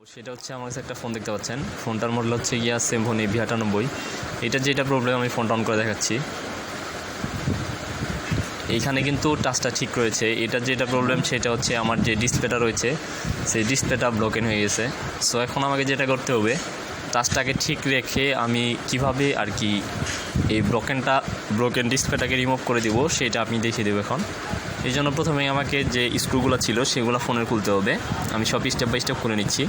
সেটা হচ্ছে আমার কাছে একটা ফোন দেখতে পাচ্ছেন। ফোনটার মডেল হচ্ছে গিয়া Symphony v98। এটা যেটা প্রবলেম আমি ফোনটা অন করে দেখাচ্ছি। এইখানে কিন্তু টাচটা ঠিক রয়েছে। এটা যেটা প্রবলেম সেটা হচ্ছে আমার যে ডিসপ্লেটা রয়েছে সেই ডিসপ্লেটা ব্রোকেন হয়ে গেছে। সো এখন আমাকে যেটা করতে হবে, টাচটাকে ঠিক রেখে আমি কিভাবে আর কি এই ব্রোকেন ডিসপ্লেটাকে রিমুভ করে দিব সেটা আমি দেখিয়ে দেবো এখন। এই জন্য প্রথমেই আমাকে যে স্ক্রুগুলো ছিল সেগুলো ফোনের খুলতে হবে। আমি সব স্টেপ বাই স্টেপ খুলে নিচ্ছি।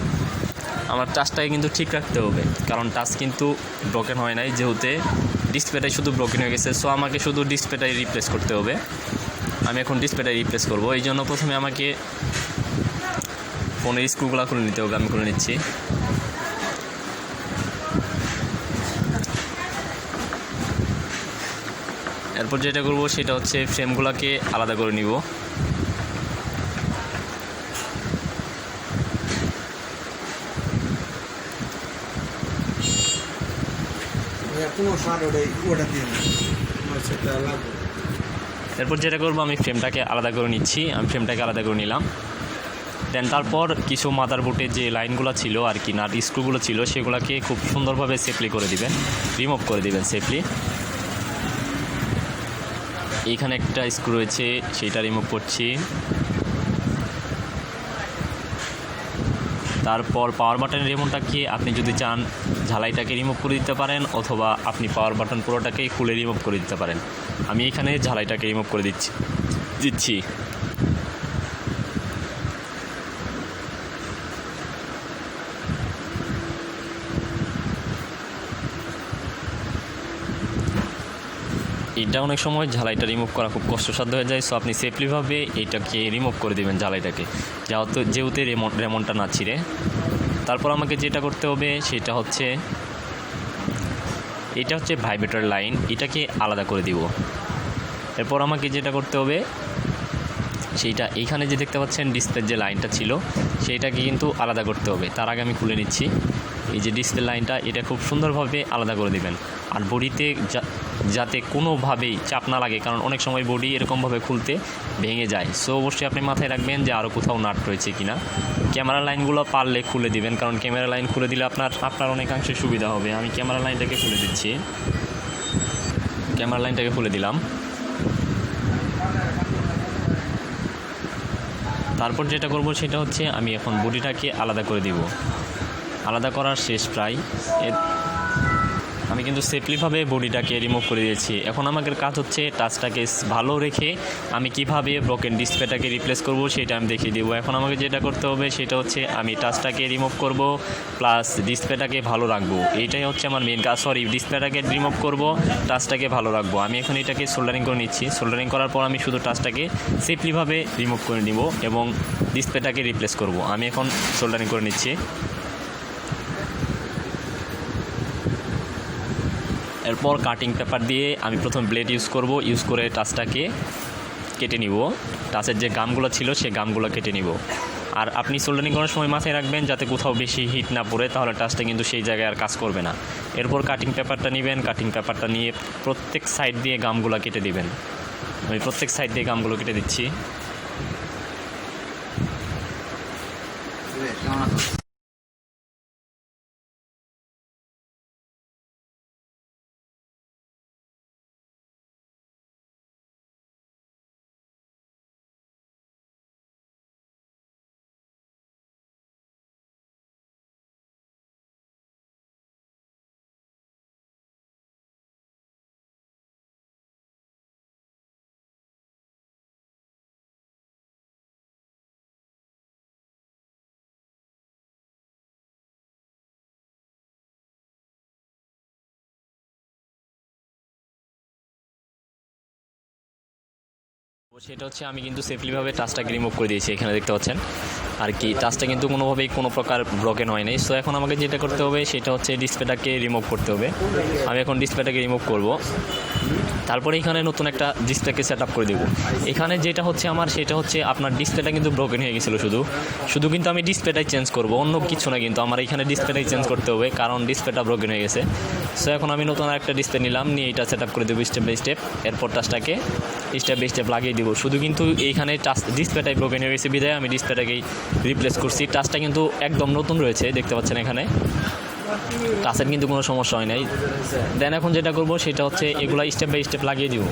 আমার টাচটাকে কিন্তু ঠিক রাখতে হবে, কারণ টাচ কিন্তু ব্রোকেন হয় নাই, যেহেতু ডিসপ্লেটাই শুধু ব্রোকেন হয়ে গেছে। সো আমাকে শুধু ডিসপ্লেটাই রিপ্লেস করতে হবে। আমি এখন ডিসপ্লেটাই রিপ্লেস করব। এই জন্য প্রথমে আমাকে ফোনের স্ক্রুগুলো খুলে নিতে হবে। আমি খুলে নিচ্ছি। এরপর যেটা করব সেটা হচ্ছে ফ্রেমগুলোকে আলাদা করে নিব। এরপর যেটা করবো, আমি ফ্রেমটাকে আলাদা করে নিচ্ছি। আমি ফ্রেমটাকে আলাদা করে নিলাম। দেন তারপর কিছু মাদারবোর্ডে যে লাইনগুলো ছিল আর কি, নাট স্ক্রুগুলো ছিল, সেগুলোকে খুব সুন্দরভাবে সেফলি করে দিবেন, রিমুভ করে দিবেন সেফলি। এইখানে একটা স্ক্রু রয়েছে, সেটা রিমুভ করছি। তারপর পাওয়ার বাটনের রিমোটটাকে আপনি যদি চান ঝালাইটাকে রিমুভ করে দিতে পারেন, অথবা আপনি পাওয়ার বাটন পুরোটাকেই খুলে রিমুভ করে দিতে পারেন। আমি এখানে ঝালাইটাকে রিমুভ করে দিচ্ছি। এটা অনেক সময় ঝালাইটা রিমুভ করা খুব কষ্টসাধ্য হয়ে যায়। সো আপনি সেফলিভাবে এইটাকে রিমুভ করে দেবেন ঝালাইটাকে, যেহেতু রেমনটা না ছিঁড়ে। তারপর আমাকে যেটা করতে হবে সেটা হচ্ছে, এটা হচ্ছে ভাইব্রেটর লাইন, এটাকে আলাদা করে দিব। এরপর আমাকে যেটা করতে হবে সেইটা, এইখানে যে দেখতে পাচ্ছেন ডিসপ্লের যে লাইনটা ছিল সেইটাকে কিন্তু আলাদা করতে হবে। তার আগে আমি খুলে নিচ্ছি। এই যে ডিসপ্লে লাইনটা, এটা খুব সুন্দরভাবে আলাদা করে দিবেন। আর বডিতে যাতে কোনোভাবেই চাপ না লাগে, কারণ অনেক সময় বডি এরকমভাবে খুলতে ভেঙে যায়। সো অবশ্যই আপনি মাথায় রাখবেন যে আরও কোথাও নাট রয়েছে কিনা। ক্যামেরা লাইনগুলো পারলে খুলে দিবেন, কারণ ক্যামেরা লাইন খুলে দিলে আপনার অনেকাংশে সুবিধা হবে। আমি ক্যামেরা লাইনটাকে খুলে দিচ্ছি। ক্যামেরা লাইনটাকে খুলে দিলাম। তারপর যেটা করব সেটা হচ্ছে, আমি এখন বডিটাকে আলাদা করে দিব। আলাদা করার শেষ প্রায়। আমি কিন্তু সেফলিভাবে বডিটাকে রিমুভ করে দিয়েছি। এখন আমাদের কাজ হচ্ছে টাচটাকে ভালো রেখে আমি কিভাবে ব্রোকেন ডিসপ্লেটাকে রিপ্লেস করব সেটা আমি দেখিয়ে দেবো। এখন আমাকে যেটা করতে হবে সেটা হচ্ছে, আমি টাচটাকে রিমুভ করব প্লাস ডিসপ্লেটাকে ভালো রাখবো। এইটাই হচ্ছে আমার মেন কাজ। ডিসপ্লেটাকে রিমুভ করব, টাচটাকে ভালো রাখবো। আমি এখন এটাকে সোল্ডারিং করে নিচ্ছি। সোল্ডারিং করার পর আমি শুধু টাচটাকে সেফলিভাবে রিমুভ করে নিব এবং ডিসপ্লেটাকে রিপ্লেস করব। আমি এখন সোল্ডারিং করে নিচ্ছি। এরপর কাটিং পেপার দিয়ে আমি প্রথম ব্লেড ইউজ করে টাচটাকে কেটে নিব। টাচের যে গামগুলো ছিল সেই গামগুলো কেটে নিব। আর আপনি সোল্ডারিং করার সময় মাথায় রাখবেন যাতে কোথাও বেশি হিট না পড়ে, তাহলে টাচটা কিন্তু সেই জায়গায় আর কাজ করবে না। এরপর কাটিং পেপারটা নেবেন। কাটিং পেপারটা নিয়ে প্রত্যেক সাইড দিয়ে গামগুলো কেটে দিবেন। আমি প্রত্যেক সাইড দিয়ে গামগুলো কেটে দিচ্ছি। সেটা হচ্ছে, আমি কিন্তু সেফলিভাবে টাচটাকে রিমুভ করে দিয়েছি। এখানে দেখতে পাচ্ছেন আর কি, টাচটা কিন্তু কোনোভাবেই কোনো প্রকার ব্রোকেন হয় নাই। সো এখন আমাকে যেটা করতে হবে সেটা হচ্ছে ডিসপ্লেটাকে রিমুভ করতে হবে। আমি এখন ডিসপ্লেটাকে রিমুভ করব। তারপরে এখানে নতুন একটা ডিসপ্লেকে সেট আপ করে দেবো। এখানে যেটা হচ্ছে আমার সেটা হচ্ছে আপনার ডিসপ্লেটা কিন্তু ব্রোকেন হয়ে গেছিলো, শুধু কিন্তু আমি ডিসপ্লেটাই চেঞ্জ করবো, অন্য কিছু না। কিন্তু আমার এখানে ডিসপ্লেটাই চেঞ্জ করতে হবে, কারণ ডিসপ্লেটা ব্রোকেন হয়ে গেছে। সো এখন আমি নতুন একটা ডিসপ্লে নিলাম, নিয়ে এটা সেট আপ করে দেবো স্টেপ বাই স্টেপ। এরপর টাচটাকে স্টেপ বাই স্টেপ লাগিয়ে দিব। শুধু কিন্তু এইখানে টাচ ডিসপ্লেটাই ব্রোকেন হয়ে গেছে বিধায় আমি ডিসপ্লেটাকেই রিপ্লেস করছি। টাচটা কিন্তু একদম নতুন রয়েছে, দেখতে পাচ্ছেন এখানে টাচের কিন্তু কোনো সমস্যা হয় নাই। দেন এখন যেটা করবো সেটা হচ্ছে এগুলো স্টেপ বাই স্টেপ লাগিয়ে দিব।